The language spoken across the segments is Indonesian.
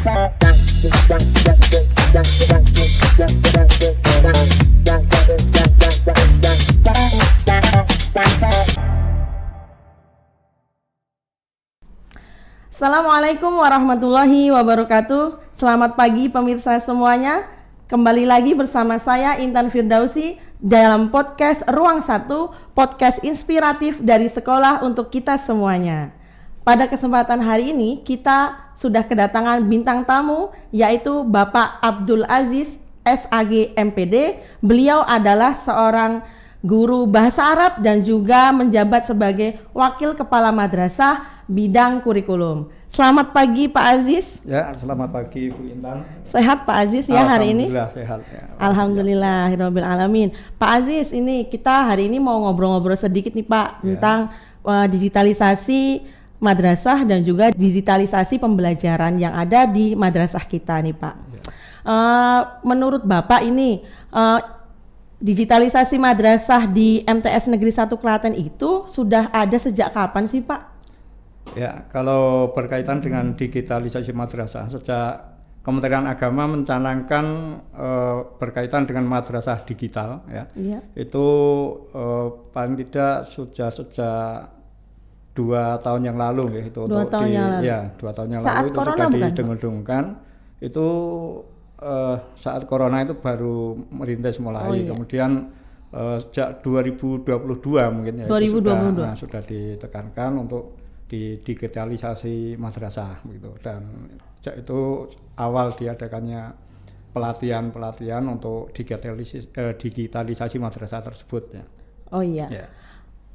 Assalamualaikum warahmatullahi wabarakatuh. Selamat pagi pemirsa semuanya. Kembali lagi bersama saya Intan Firdausi dalam podcast Ruang 1, podcast inspiratif dari sekolah untuk kita semuanya. Pada kesempatan hari ini kita sudah kedatangan bintang tamu, yaitu Bapak Abdul Aziz SAG MPD. Beliau adalah seorang guru bahasa Arab dan juga menjabat sebagai Wakil Kepala Madrasah bidang kurikulum. Selamat pagi Pak Aziz. Ya, selamat pagi Bu Intan. Sehat Pak Aziz ya hari ini? Alhamdulillah sehat ya. Alhamdulillahirabbil alamin. Pak Aziz, ini kita hari ini mau ngobrol-ngobrol sedikit nih Pak tentang digitalisasi madrasah dan juga digitalisasi pembelajaran yang ada di madrasah kita nih Pak. Menurut Bapak ini digitalisasi madrasah di MTS Negeri 1 Klaten itu sudah ada sejak kapan sih Pak? Ya, kalau berkaitan dengan digitalisasi madrasah, sejak Kementerian Agama mencanangkan berkaitan dengan madrasah digital, ya, itu paling tidak sudah sejak 2 tahun yang lalu, ya, itu 2 tahun yang lalu. Ya, 2 tahun yang saat lalu itu sudah didengung-dengungkan. Itu saat corona itu baru merintis mulai, kemudian sejak 2022 mungkin ya 2022. Sudah ditekankan untuk di digitalisasi madrasah gitu, dan sejak itu awal diadakannya pelatihan untuk digitalisasi madrasah tersebut ya. Oh iya. Ya.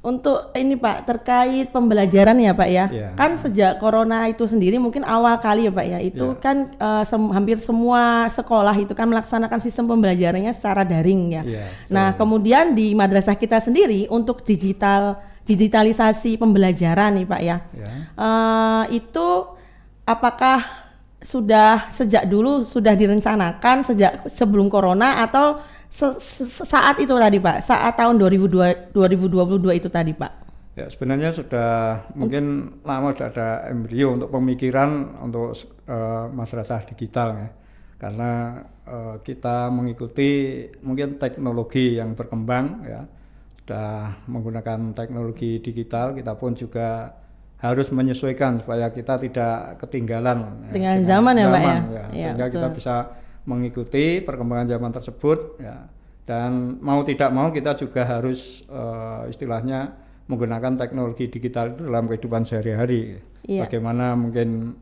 Untuk ini Pak, terkait pembelajaran ya Pak ya. Kan sejak corona itu sendiri mungkin awal kali ya Pak ya, itu kan hampir semua sekolah itu kan melaksanakan sistem pembelajarannya secara daring ya. Nah, kemudian di madrasah kita sendiri untuk digitalisasi pembelajaran nih Pak ya. Itu apakah sudah sejak dulu sudah direncanakan sejak sebelum corona atau saat itu tadi Pak, saat tahun 2022 itu tadi Pak? Ya, sebenarnya sudah mungkin lama sudah ada embrio untuk pemikiran untuk madrasah digital ya. Karena kita mengikuti mungkin teknologi yang berkembang ya. Sudah menggunakan teknologi digital, kita pun juga harus menyesuaikan supaya kita tidak ketinggalan dengan zaman ya Pak ya. Sehingga betul. Kita bisa mengikuti perkembangan zaman tersebut ya. Dan mau tidak mau kita juga harus istilahnya menggunakan teknologi digital itu dalam kehidupan sehari-hari. Bagaimana mungkin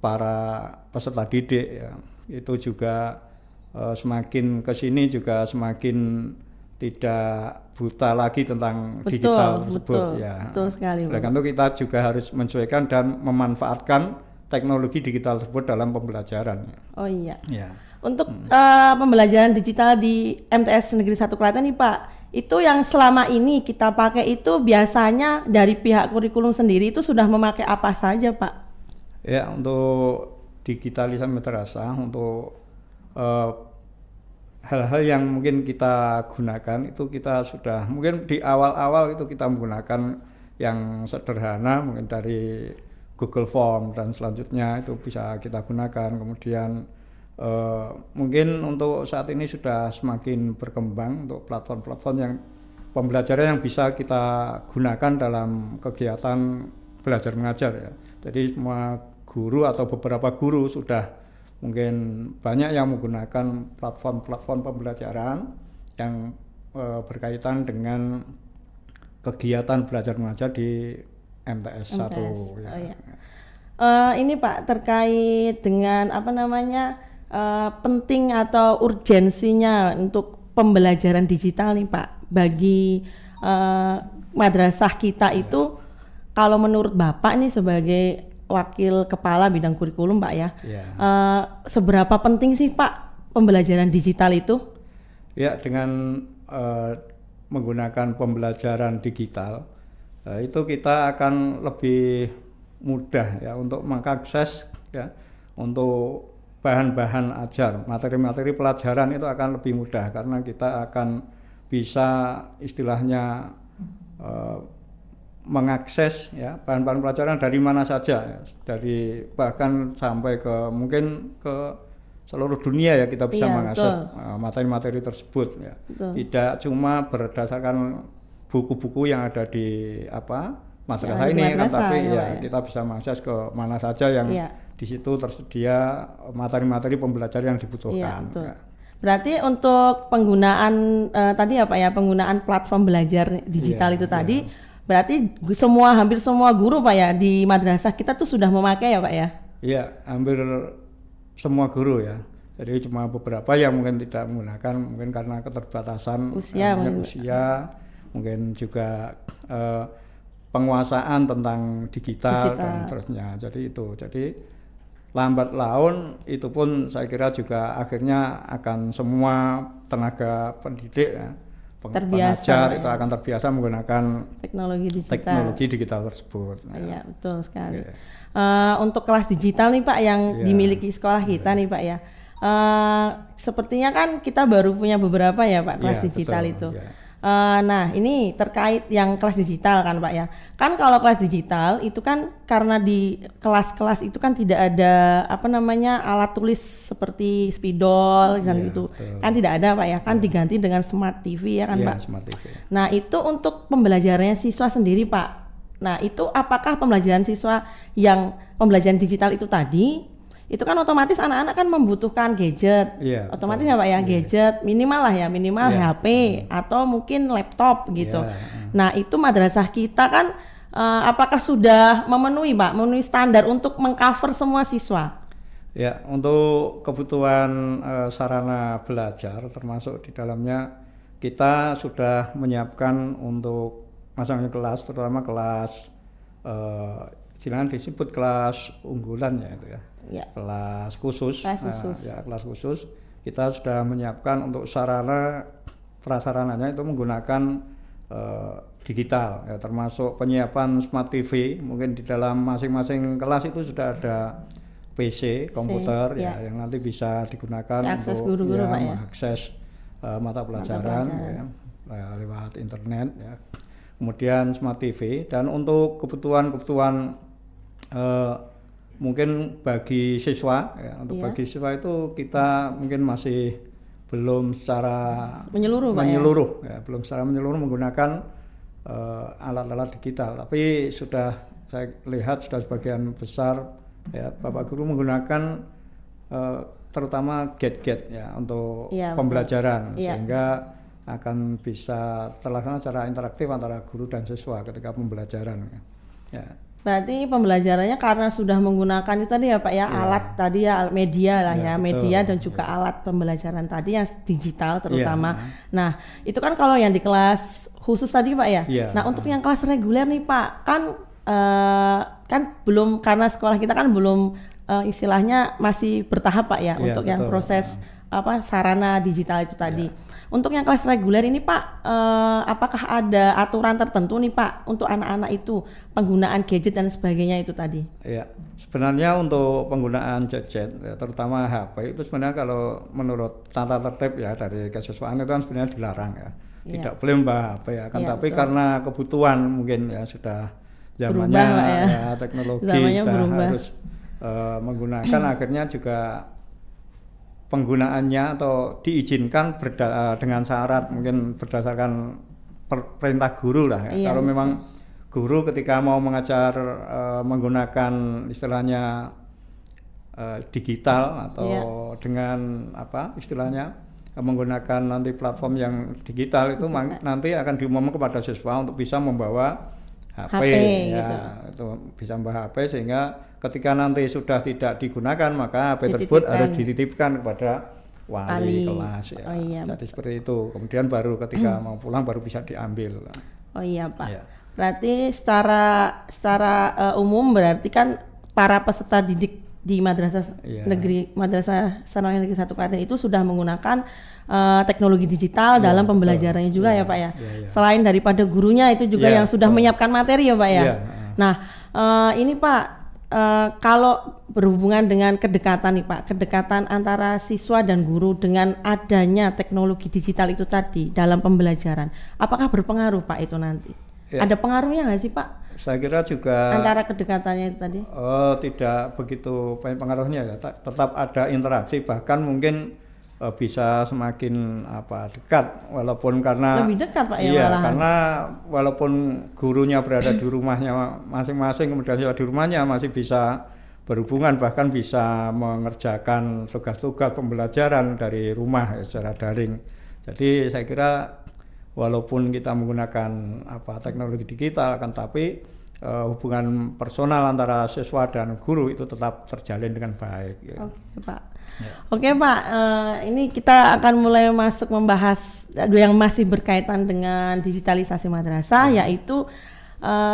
para peserta didik ya, itu juga semakin kesini juga semakin tidak buta lagi tentang digital tersebut ya. Betul sekali. Oleh karena itu kita juga harus menyesuaikan dan memanfaatkan teknologi digital tersebut dalam pembelajaran. Oh iya. Ya. Untuk pembelajaran digital di MTS Negeri 1 Klaten nih Pak, itu yang selama ini kita pakai itu biasanya dari pihak kurikulum sendiri itu sudah memakai apa saja Pak? Ya, untuk digitalisasi madrasah untuk hal-hal yang mungkin kita gunakan itu kita sudah mungkin di awal-awal itu kita menggunakan yang sederhana mungkin dari Google Form dan selanjutnya itu bisa kita gunakan. Kemudian mungkin untuk saat ini sudah semakin berkembang untuk platform-platform yang pembelajaran yang bisa kita gunakan dalam kegiatan belajar mengajar ya. Jadi semua guru atau beberapa guru sudah mungkin banyak yang menggunakan platform-platform pembelajaran yang berkaitan dengan kegiatan belajar mengajar di MTS 1 ya. Ini Pak, terkait dengan penting atau urgensinya untuk pembelajaran digital nih Pak bagi madrasah kita itu, kalau menurut Bapak nih sebagai Wakil Kepala Bidang Kurikulum Pak ya, seberapa penting sih Pak pembelajaran digital itu? Ya, dengan menggunakan pembelajaran digital itu kita akan lebih mudah ya untuk mengakses ya untuk bahan-bahan ajar, materi-materi pelajaran itu akan lebih mudah karena kita akan bisa istilahnya mengakses ya bahan-bahan pelajaran dari mana saja ya. Dari bahkan sampai ke mungkin ke seluruh dunia ya kita bisa mengakses materi-materi tersebut ya. Tidak cuma berdasarkan buku-buku yang ada di madrasah ini kan, tapi ya kita bisa mengakses ke mana saja yang di situ tersedia materi-materi pembelajaran yang dibutuhkan. Ya. Berarti untuk penggunaan tadi penggunaan platform belajar digital itu tadi, berarti hampir semua guru Pak ya di madrasah kita tuh sudah memakai ya Pak ya? Iya, hampir semua guru ya. Jadi cuma beberapa yang mungkin tidak menggunakan, mungkin karena keterbatasan usia, mungkin juga penguasaan tentang digital dan terusnya. Jadi lambat laun itu pun saya kira juga akhirnya akan semua tenaga pendidik ya, pengajar itu akan terbiasa menggunakan teknologi digital tersebut. Iya, betul sekali. Untuk kelas digital nih Pak yang dimiliki sekolah kita nih Pak ya. Sepertinya kan kita baru punya beberapa ya Pak kelas digital itu. Nah ini terkait yang kelas digital kan Pak ya. Kan kalau kelas digital itu kan karena di kelas-kelas itu kan tidak ada alat tulis seperti spidol dan gitu. Kan tidak ada Pak ya. Kan diganti dengan smart TV ya kan Pak. Smart TV. Nah itu untuk pembelajarannya siswa sendiri Pak. Nah itu apakah pembelajaran siswa yang pembelajaran digital itu tadi itu kan otomatis anak-anak kan membutuhkan gadget, otomatis ya Pak ya, gadget minimal HP atau mungkin laptop gitu. Nah itu madrasah kita kan apakah sudah memenuhi standar untuk mengcover semua siswa? Ya, untuk kebutuhan sarana belajar termasuk di dalamnya kita sudah menyiapkan untuk masing-masing kelas, terutama kelas istilahnya disebut kelas unggulan ya itu ya. Kelas khusus. Kelas khusus kita sudah menyiapkan untuk sarana prasarananya itu menggunakan digital ya, termasuk penyiapan smart TV. Mungkin di dalam masing-masing kelas itu sudah ada PC komputer yang nanti bisa digunakan untuk guru-guru mengakses mata pelajaran lewat internet ya. Kemudian smart TV, dan untuk kebutuhan mungkin bagi siswa ya, bagi siswa itu kita mungkin masih belum secara menyeluruh belum secara menyeluruh menggunakan alat-alat digital, tapi sudah saya lihat sudah sebagian besar ya Bapak Guru menggunakan terutama gadget ya untuk pembelajaran sehingga akan bisa terlaksana secara interaktif antara guru dan siswa ketika pembelajaran ya. Berarti pembelajarannya karena sudah menggunakan itu tadi ya Pak ya, alat tadi ya, media lah ya, media dan juga alat pembelajaran tadi yang digital terutama. Nah itu kan kalau yang di kelas khusus tadi Pak ya. Nah untuk yang kelas reguler nih Pak, kan belum, karena sekolah kita kan belum istilahnya masih bertahap Pak ya untuk yang proses sarana digital itu tadi. Untuk yang kelas reguler ini Pak, apakah ada aturan tertentu nih Pak untuk anak-anak itu penggunaan gadget dan sebagainya itu tadi? Ya, sebenarnya untuk penggunaan gadget, ya, terutama HP itu sebenarnya kalau menurut tata tertib ya dari kesiswaan itu kan sebenarnya dilarang ya. Tidak boleh membawa HP ya kan, tapi betul. Karena kebutuhan mungkin ya sudah zamannya ya, teknologi sudah harus menggunakan akhirnya juga penggunaannya atau diizinkan dengan syarat mungkin berdasarkan perintah guru lah ya. Kalau memang guru ketika mau mengajar menggunakan istilahnya digital atau dengan istilahnya menggunakan nanti platform yang digital itu nanti akan diumumkan kepada siswa untuk bisa membawa HP ya, gitu. Itu bisa membawa HP sehingga ketika nanti sudah tidak digunakan maka HP tersebut harus dititipkan kepada wali kelas ya. Jadi seperti itu. Kemudian baru ketika mau pulang baru bisa diambil. Oh iya Pak. Ya. Berarti secara umum berarti kan para peserta didik di madrasah negeri Madrasah Sanawiyah Negeri 1 Klaten itu sudah menggunakan teknologi digital dalam pembelajarannya juga ya Pak ya. Selain daripada gurunya itu juga yang sudah menyiapkan materi ya Pak ya. Nah ini Pak, kalau berhubungan dengan kedekatan nih Pak, kedekatan antara siswa dan guru dengan adanya teknologi digital itu tadi dalam pembelajaran, apakah berpengaruh Pak itu nanti? Ada pengaruhnya nggak sih Pak? Saya kira juga antara kedekatannya itu tadi. Tidak begitu banyak pengaruhnya ya. Tetap ada interaksi, bahkan mungkin bisa semakin dekat, walaupun karena lebih dekat Pak ya. Iya, malahan. karena walaupun gurunya berada di rumahnya masing-masing, kemudian siswa di rumahnya masih bisa berhubungan, bahkan bisa mengerjakan tugas-tugas pembelajaran dari rumah ya, secara daring. Jadi saya kira walaupun kita menggunakan teknologi digital, kan tapi hubungan personal antara siswa dan guru itu tetap terjalin dengan baik. Ya. Oke Pak. Ya. Oke Pak, ini kita akan mulai masuk membahas yang masih berkaitan dengan digitalisasi madrasah, yaitu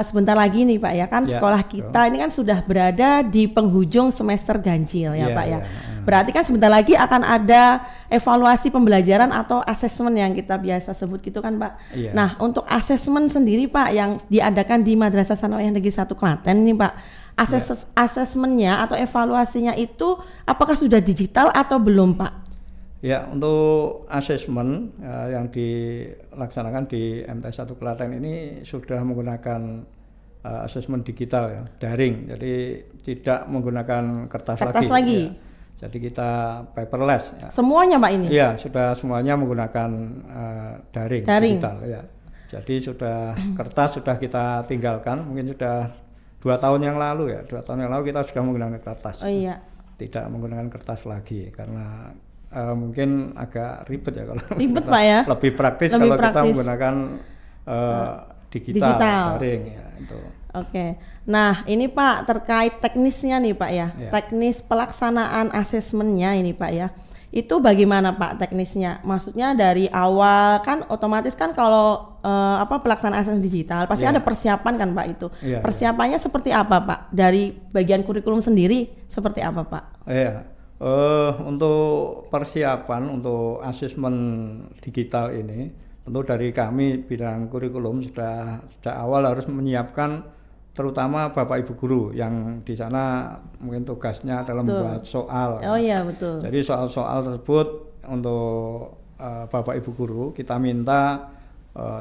sebentar lagi nih Pak ya, kan sekolah kita ini kan sudah berada di penghujung semester ganjil ya Pak ya. Berarti kan sebentar lagi akan ada evaluasi pembelajaran atau asesmen yang kita biasa sebut gitu kan Pak. Nah, untuk asesmen sendiri Pak yang diadakan di Madrasah Tsanawiyah Negeri 1 Klaten ini Pak, asesmennya atau evaluasinya itu apakah sudah digital atau belum Pak? Ya, untuk asesmen yang dilaksanakan di MTS 1 Klaten ini sudah menggunakan asesmen digital ya, daring. Jadi tidak menggunakan kertas lagi. Ya. Jadi kita paperless. Ya. Semuanya Pak ini? Iya, sudah semuanya menggunakan daring digital ya. Jadi sudah kertas sudah kita tinggalkan, mungkin sudah 2 tahun yang lalu ya. 2 tahun yang lalu kita sudah menggunakan kertas. Oh iya. Tidak menggunakan kertas lagi karena mungkin agak ribet ya kalau ribet Pak ya. Lebih praktis kalau kita menggunakan digital daring ya itu. Oke. Nah, ini Pak terkait teknisnya nih Pak ya. Teknis pelaksanaan asesmennya ini Pak ya. Itu bagaimana Pak teknisnya? Maksudnya dari awal kan otomatis kan kalau pelaksanaan asesmen digital pasti ada persiapan kan Pak itu. Persiapannya seperti apa Pak? Dari bagian kurikulum sendiri seperti apa Pak? Untuk persiapan untuk asesmen digital ini tentu dari kami bidang kurikulum sudah sejak awal harus menyiapkan terutama Bapak Ibu guru yang di sana mungkin tugasnya dalam membuat soal. Oh iya betul. Jadi soal-soal tersebut untuk Bapak Ibu guru kita minta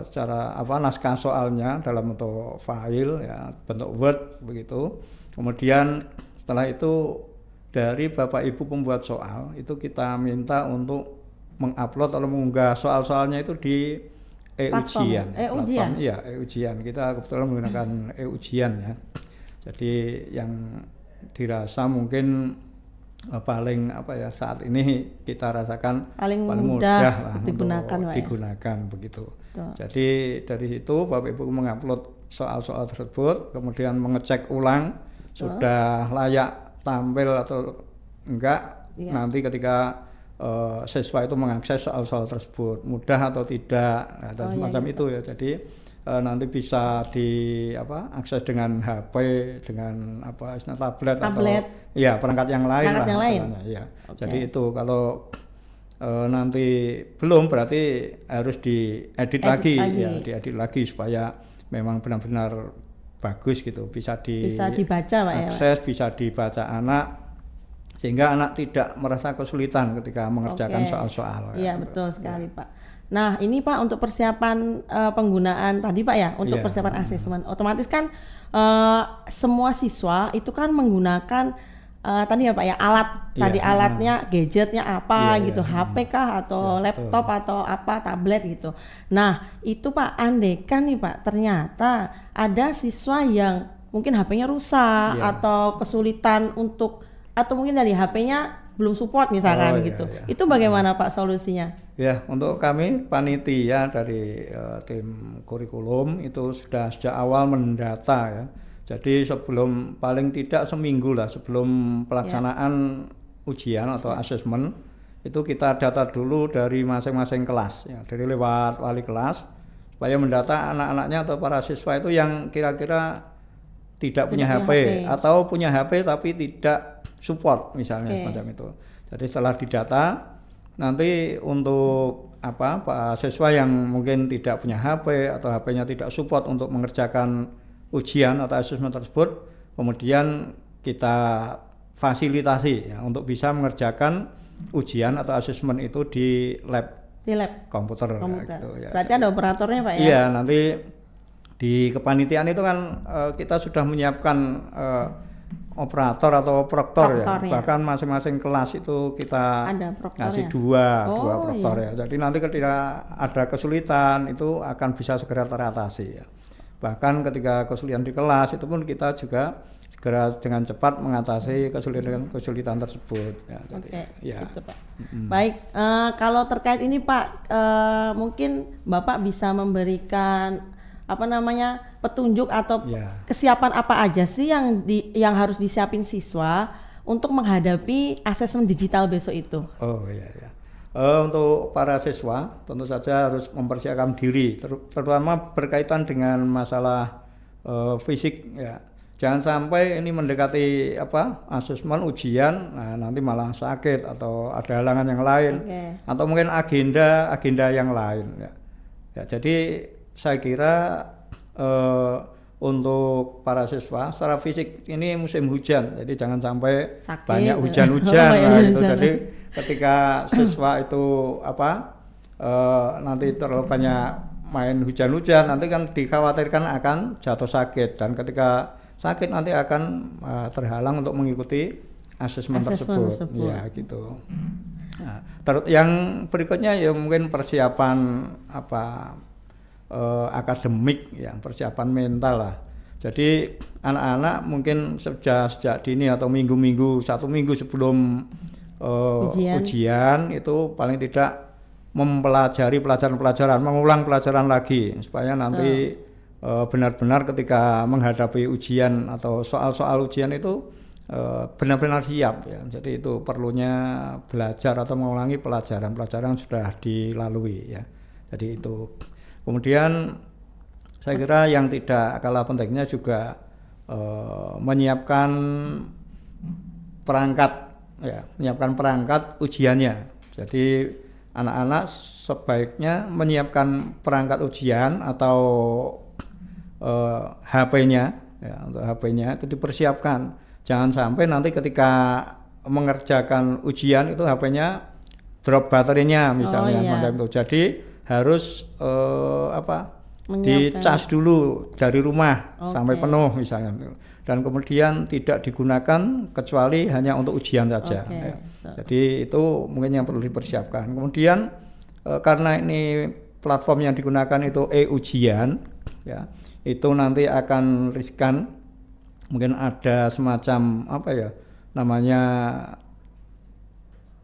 secara naskah soalnya dalam bentuk file ya, bentuk Word begitu. Kemudian setelah itu dari Bapak Ibu pembuat soal itu kita minta untuk mengupload atau mengunggah soal-soalnya itu di e-ujian. Iya, e-ujian. Kita kebetulan menggunakan e-ujian ya. Jadi yang dirasa mungkin paling saat ini kita rasakan paling mudah lah digunakan begitu. Jadi dari situ Bapak Ibu mengupload soal-soal tersebut, kemudian mengecek ulang sudah layak tampil atau enggak nanti ketika siswa itu mengakses soal-soal tersebut mudah atau tidak dan semacam itu ya. Jadi nanti bisa akses dengan HP, dengan tablet atau perangkat yang lain ya. Jadi itu kalau nanti belum berarti harus diedit lagi ya, diedit lagi supaya memang benar-benar bagus gitu, bisa dibaca Pak ya. Akses bisa dibaca anak sehingga anak tidak merasa kesulitan ketika mengerjakan soal-soal. Iya betul sekali Pak. Nah ini Pak untuk persiapan penggunaan tadi Pak ya, untuk persiapan asesmen otomatis kan semua siswa itu kan menggunakan tadi ya Pak ya alat alatnya gadgetnya apa gitu, HP kah atau laptop atau tablet gitu. Nah itu Pak andekan nih Pak ternyata ada siswa yang mungkin HP-nya rusak atau kesulitan atau mungkin dari HP-nya belum support misalkan gitu. Itu bagaimana Pak solusinya? Ya, untuk kami panitia dari tim kurikulum itu sudah sejak awal mendata ya. Jadi sebelum paling tidak seminggu lah sebelum pelaksanaan ujian atau asesmen itu kita data dulu dari masing-masing kelas ya, dari lewat wali kelas supaya mendata anak-anaknya atau para siswa itu yang kira-kira tidak punya HP atau punya HP tapi tidak support misalnya semacam itu. Jadi setelah didata nanti untuk siswa yang mungkin tidak punya HP atau HP-nya tidak support untuk mengerjakan ujian atau asesmen tersebut, kemudian kita fasilitasi ya untuk bisa mengerjakan ujian atau asesmen itu di lab komputer. Gitu, ya. Berarti ada operatornya Pak ya? Iya, nanti Di kepanitiaan itu kan kita sudah menyiapkan operator atau proktor ya. Bahkan masing-masing kelas itu kita kasih dua proktor ya. Jadi nanti ketika ada kesulitan itu akan bisa segera teratasi ya. Bahkan ketika kesulitan di kelas itu pun kita juga segera dengan cepat mengatasi kesulitan tersebut ya. Jadi, ya. Gitu, Pak. Baik, kalau terkait ini Pak, mungkin Bapak bisa memberikan petunjuk atau kesiapan apa aja sih yang harus disiapin siswa untuk menghadapi asesmen digital besok itu? Oh iya ya. Untuk para siswa tentu saja harus mempersiapkan diri, terutama berkaitan dengan masalah fisik ya. Jangan sampai ini mendekati asesmen ujian, nah nanti malah sakit atau ada halangan yang lain, atau mungkin agenda yang lain ya. Ya jadi saya kira untuk para siswa secara fisik ini musim hujan, jadi jangan sampai sakit, banyak hujan-hujan. Gitu. Jadi ketika siswa itu nanti terlalu banyak main hujan-hujan, nanti kan dikhawatirkan akan jatuh sakit, dan ketika sakit nanti akan terhalang untuk mengikuti asesmen tersebut. Ya gitu. Nah, yang berikutnya ya mungkin persiapan akademik ya, persiapan mental lah. Jadi anak-anak mungkin sejak dini atau satu minggu sebelum ujian itu paling tidak mempelajari pelajaran-pelajaran, mengulang pelajaran lagi supaya nanti benar-benar ketika menghadapi ujian atau soal-soal ujian itu benar-benar siap ya. Jadi itu perlunya belajar atau mengulangi pelajaran-pelajaran yang sudah dilalui ya. Jadi itu. Kemudian saya kira yang tidak kalah pentingnya juga menyiapkan perangkat ujiannya. Jadi anak-anak sebaiknya menyiapkan perangkat ujian atau HP-nya ya, untuk HP-nya itu dipersiapkan. Jangan sampai nanti ketika mengerjakan ujian itu HP-nya drop baterainya misalnya semacam itu. Jadi harus dicas dulu dari rumah sampai penuh misalnya, dan kemudian tidak digunakan kecuali hanya untuk ujian saja ya. Jadi itu mungkin yang perlu dipersiapkan. Kemudian karena ini platform yang digunakan itu ujian ya, itu nanti akan riskan, mungkin ada semacam namanya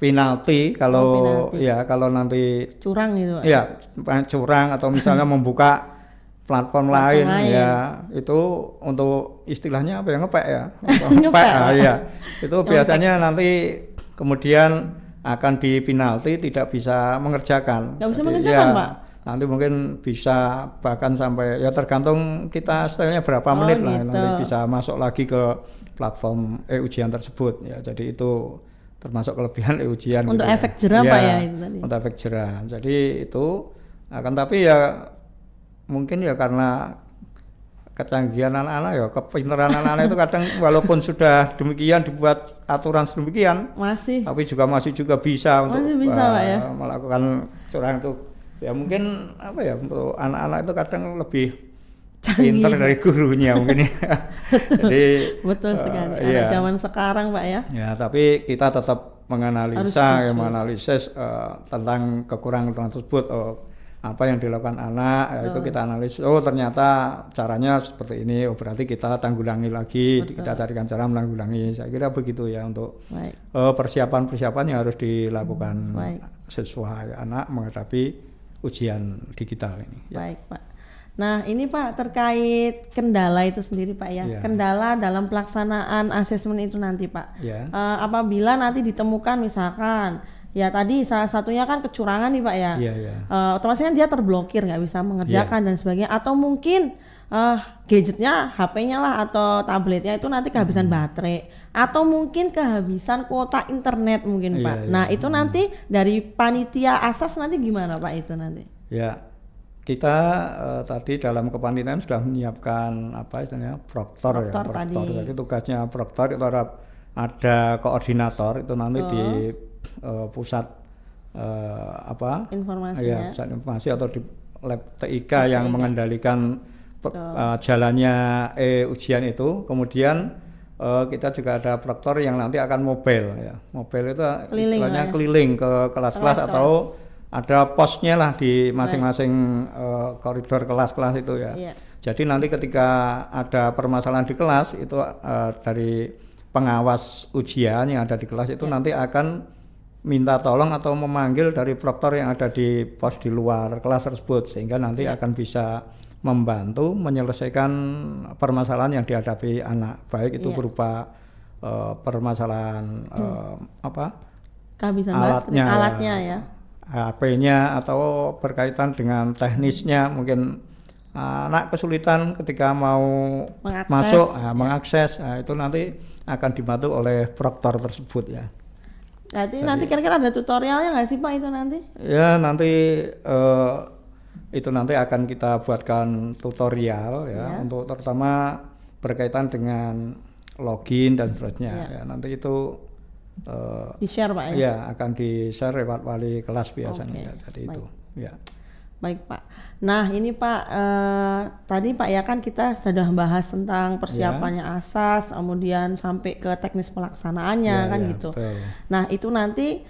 penalti kalau kalau nanti curang gitu. Ya, curang atau misalnya membuka platform lain ya, itu untuk istilahnya ngepek ya. Ngepek ya. Itu biasanya nanti kemudian akan dipenalti, tidak bisa mengerjakan. Nggak bisa mengerjakan, Pak. Nanti mungkin bisa bahkan sampai ya tergantung kita stylenya berapa menit lah, nanti bisa masuk lagi ke platform ujian tersebut ya. Jadi itu termasuk kelebihan ujian untuk gitu efek jerah Pak ya itu tadi. Untuk efek jerah. Jadi itu akan, tapi ya mungkin ya karena kecanggihan anak-anak ya, kepintaran anak-anak itu kadang walaupun sudah demikian dibuat aturan sedemikian tapi masih juga bisa untuk Pak, ya? Melakukan curang itu. Ya mungkin untuk anak-anak itu kadang lebih pintar dari gurunya mungkin ya. Jadi betul sekali. Anak zaman sekarang Pak ya. Ya, tapi kita tetap menganalisis tentang kekurangan tersebut. Apa yang dilakukan anak itu kita analisis. Oh ternyata caranya seperti ini. Oh berarti kita tanggulangi lagi. Kita carikan cara menanggulangi. Saya kira begitu ya untuk persiapan-persiapan yang harus dilakukan siswa anak menghadapi ujian digital ini. Baik Pak. Nah ini Pak terkait kendala itu sendiri Pak ya, kendala dalam pelaksanaan asesmen itu nanti Pak. Apabila nanti ditemukan misalkan ya tadi salah satunya kan kecurangan nih Pak ya, otomatis kan dia terblokir nggak bisa mengerjakan dan sebagainya, atau mungkin gadgetnya, HP-nya lah atau tabletnya itu nanti kehabisan baterai, atau mungkin kehabisan kuota internet mungkin Pak. Nah itu nanti dari panitia asas nanti gimana Pak itu nanti? Ya. Kita tadi dalam kepanitiaan sudah menyiapkan proktor ya. Jadi tugasnya proktor itu ada koordinator itu nanti di pusat informasi pusat informasi atau di lab TIK yang mengendalikan jalannya ujian itu. Kemudian kita juga ada proktor yang nanti akan mobile ya. Mobile itu istilahnya keliling ke kelas-kelas atau ada posnya lah di masing-masing koridor kelas-kelas itu ya. Jadi nanti ketika ada permasalahan di kelas itu dari pengawas ujian yang ada di kelas itu nanti akan minta tolong atau memanggil dari proktor yang ada di pos di luar kelas tersebut, sehingga nanti akan bisa membantu menyelesaikan permasalahan yang dihadapi anak, baik itu berupa permasalahan alatnya ya, HP-nya atau berkaitan dengan teknisnya, mungkin anak kesulitan ketika mau mengakses, itu nanti akan dibantu oleh proktor tersebut ya. Jadi nanti kira-kira ada tutorialnya nggak sih Pak itu nanti? Ya nanti itu nanti akan kita buatkan tutorial ya untuk terutama berkaitan dengan login dan seterusnya ya. Nanti itu di-share Pak ya? Ya akan di-share lewat wali kelas biasanya ya, jadi itu ya. Baik Pak. Nah ini Pak, tadi Pak ya kan kita sudah bahas tentang persiapannya asas, kemudian sampai ke teknis pelaksanaannya kan gitu. Betul. Nah itu nanti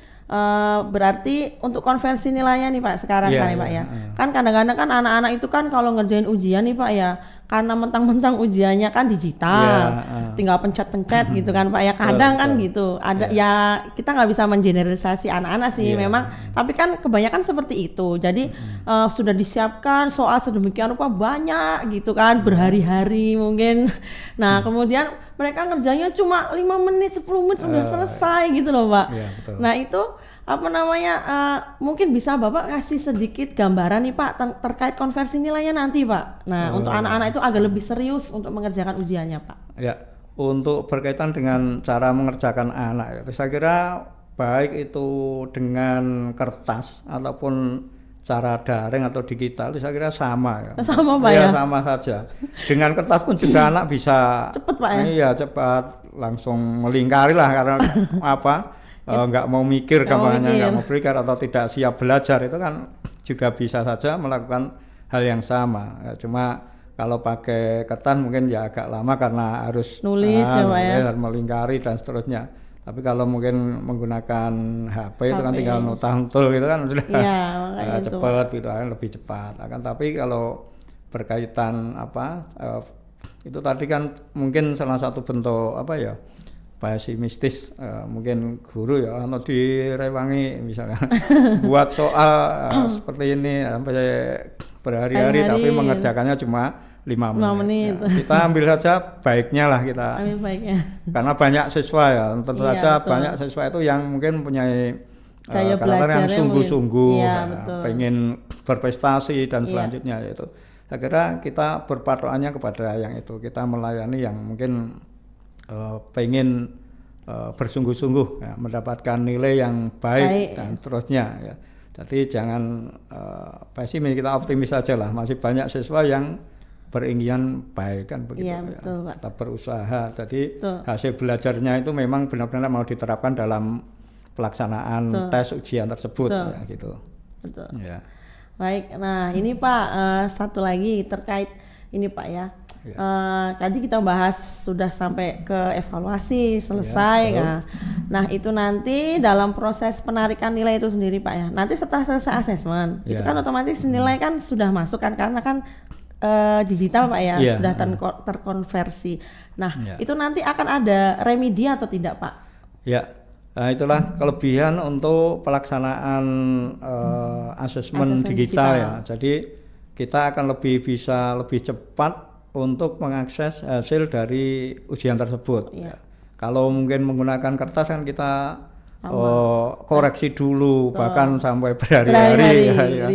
berarti untuk konversi nilainya nih Pak sekarang kan ya Pak ya. Kan kadang-kadang kan anak-anak itu kan kalau ngerjain ujian nih Pak ya, karena mentang-mentang ujiannya kan digital, tinggal pencet-pencet gitu kan Pak ya. Kadang kan gitu. Ada ya kita nggak bisa mengeneralisasi anak-anak sih memang, tapi kan kebanyakan seperti itu. Jadi sudah disiapkan soal sedemikian rupa banyak gitu kan, berhari-hari mungkin. Nah kemudian mereka ngerjanya cuma 5 menit, 10 menit udah selesai gitu loh Pak. Nah itu mungkin bisa Bapak kasih sedikit gambaran nih Pak terkait konversi nilainya nanti Pak. Nah untuk anak-anak itu agak lebih serius untuk mengerjakan ujiannya Pak. Ya, untuk berkaitan dengan cara mengerjakan anak, saya kira baik itu dengan kertas ataupun cara daring atau digital, saya kira sama ya. Sama Pak ya? Sama saja. Dengan kertas pun juga anak bisa cepet Pak ya? Iya cepat, langsung melingkari lah karena nggak mau mikir gambarnya, nggak mau berpikir atau tidak siap belajar, itu kan juga bisa saja melakukan hal yang sama ya, cuma kalau pakai kertas mungkin ya agak lama karena harus nulis ya Pak ya, harus melingkari dan seterusnya. Tapi kalau mungkin menggunakan HP itu kan tinggal notang-notol gitu kan sudah cepat gitu kan, lebih cepat. Akan tapi kalau berkaitan itu tadi kan mungkin salah satu bentuk pesimistis mungkin guru ya atau direwangi misalnya buat soal seperti ini sampai berhari-hari tapi mengerjakannya cuma 5 menit. Ya, kita ambil saja baiknya lah kita. Ambil baiknya. Karena banyak siswa ya, tentu saja banyak siswa itu yang mungkin mempunyai karakter yang sungguh-sungguh, pengen berprestasi dan selanjutnya yaitu. Saya kira kita berpatokannya kepada yang itu. Kita melayani yang mungkin pengen bersungguh-sungguh ya, mendapatkan nilai yang baik dan terusnya ya. Jadi jangan pesimis, kita optimis saja lah. Masih banyak siswa yang beringinan baik kan begitu ya. Betul, Pak. Tetap berusaha. Jadi hasil belajarnya itu memang benar-benar mau diterapkan dalam pelaksanaan tes ujian tersebut ya gitu. Betul. Ya. Baik. Nah, ini Pak satu lagi terkait ini Pak ya. Tadi kita bahas sudah sampai ke evaluasi selesai nah itu nanti dalam proses penarikan nilai itu sendiri Pak ya. Nanti setelah selesai asesmen itu kan otomatis nilai kan sudah masuk kan karena kan digital Pak ya, sudah terkonversi. Nah, itu nanti akan ada remedi atau tidak Pak? Ya, nah itulah kelebihan untuk pelaksanaan asesmen digital ya. Jadi kita akan bisa lebih cepat untuk mengakses hasil dari ujian tersebut. Kalau mungkin menggunakan kertas kan kita koreksi dulu bahkan sampai berhari-hari ya.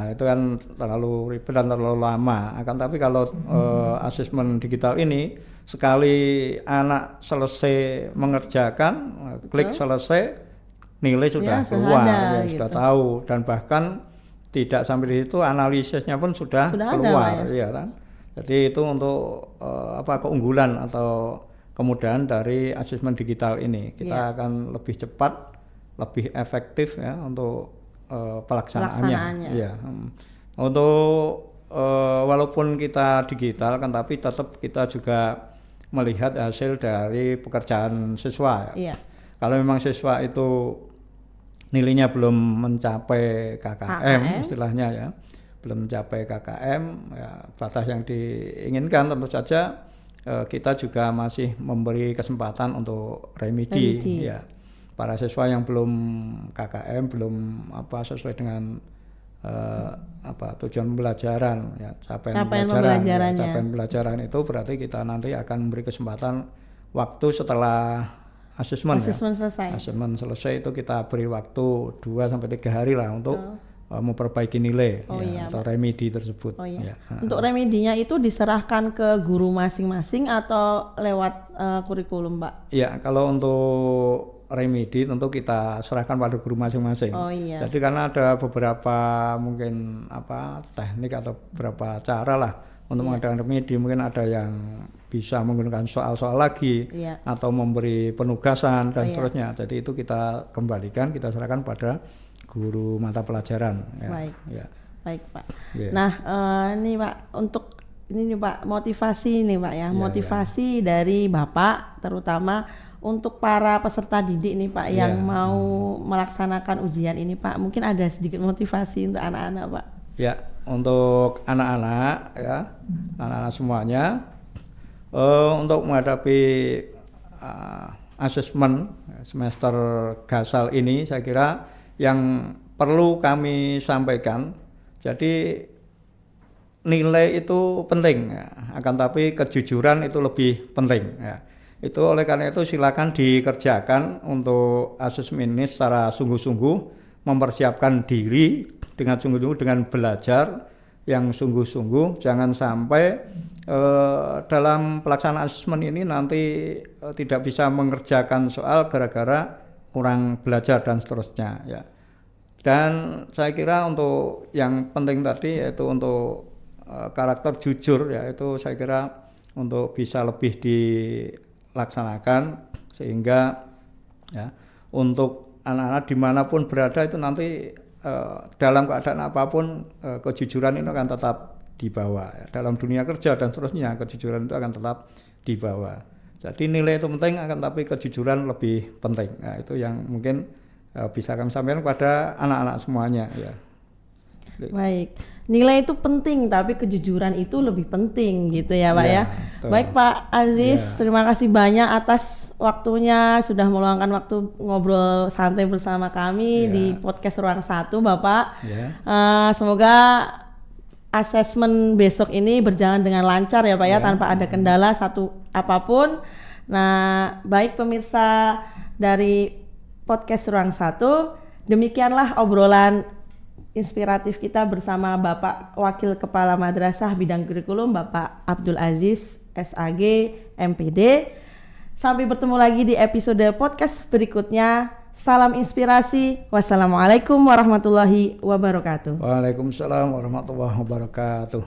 Itu kan terlalu ribet dan terlalu lama. Akan tapi kalau asesmen digital ini sekali anak selesai mengerjakan, klik selesai, nilai sudah keluar, sudah tahu, dan bahkan tidak sampai di situ analisisnya pun sudah keluar, ya kan. Jadi itu untuk keunggulan atau kemudahan dari asesmen digital ini. Kita akan lebih cepat, lebih efektif ya untuk pelaksanaannya. Ya. Untuk walaupun kita digital kan, tapi tetap kita juga melihat hasil dari pekerjaan siswa. Iya. Kalau memang siswa itu nilainya belum mencapai KKM istilahnya ya, belum mencapai KKM ya, batas yang diinginkan, tentu saja kita juga masih memberi kesempatan untuk remedi ya. Para siswa yang belum KKM, belum sesuai dengan tujuan pembelajaran ya, capaian pembelajaran itu berarti kita nanti akan memberi kesempatan waktu setelah asesmen selesai itu kita beri waktu 2-3 hari lah untuk memperbaiki nilai atau remedi tersebut. Untuk remedinya itu diserahkan ke guru masing-masing atau lewat kurikulum, Pak? Ya, kalau untuk remedi tentu kita serahkan pada guru masing-masing. Jadi karena ada beberapa mungkin teknik atau beberapa cara lah untuk mengadakan remedi, mungkin ada yang bisa menggunakan soal-soal lagi atau memberi penugasan dan seterusnya. Jadi itu kita kembalikan, kita serahkan pada guru mata pelajaran. Baik Pak. Nah ini Pak, untuk ini nih Pak, motivasi nih Pak ya, motivasi dari Bapak terutama untuk para peserta didik nih Pak yang mau melaksanakan ujian ini Pak, mungkin ada sedikit motivasi untuk anak-anak Pak. Ya, untuk anak-anak ya, anak-anak semuanya untuk menghadapi asesmen semester Gasal ini, saya kira yang perlu kami sampaikan, jadi nilai itu penting ya, akan tapi kejujuran itu lebih penting ya. Itu oleh karena itu silakan dikerjakan untuk asesmen ini secara sungguh-sungguh, mempersiapkan diri dengan sungguh-sungguh, dengan belajar yang sungguh-sungguh. Jangan sampai dalam pelaksanaan asesmen ini nanti tidak bisa mengerjakan soal gara-gara kurang belajar dan seterusnya ya. Dan saya kira untuk yang penting tadi yaitu untuk karakter jujur ya, itu saya kira untuk bisa lebih dilaksanakan sehingga ya untuk anak-anak dimanapun berada itu nanti dalam keadaan apapun kejujuran itu akan tetap dibawa ya. Dalam dunia kerja dan seterusnya kejujuran itu akan tetap dibawa. Jadi nilai itu penting, akan tapi kejujuran lebih penting. Nah, itu yang mungkin bisa kami sampaikan kepada anak-anak semuanya ya. Baik, nilai itu penting tapi kejujuran itu lebih penting gitu ya Pak ya. Betul. Baik Pak Aziz, terima kasih banyak atas waktunya, sudah meluangkan waktu ngobrol santai bersama kami di podcast Ruang 1 Bapak. Semoga asesmen besok ini berjalan dengan lancar ya Pak ya, tanpa ada kendala apapun. Nah, baik pemirsa dari podcast Ruang 1, demikianlah obrolan inspiratif kita bersama Bapak Wakil Kepala Madrasah Bidang Kurikulum Bapak Abdul Aziz SAG MPD. Sampai bertemu lagi di episode podcast berikutnya. Salam inspirasi. Wassalamualaikum warahmatullahi wabarakatuh. Waalaikumsalam warahmatullahi wabarakatuh.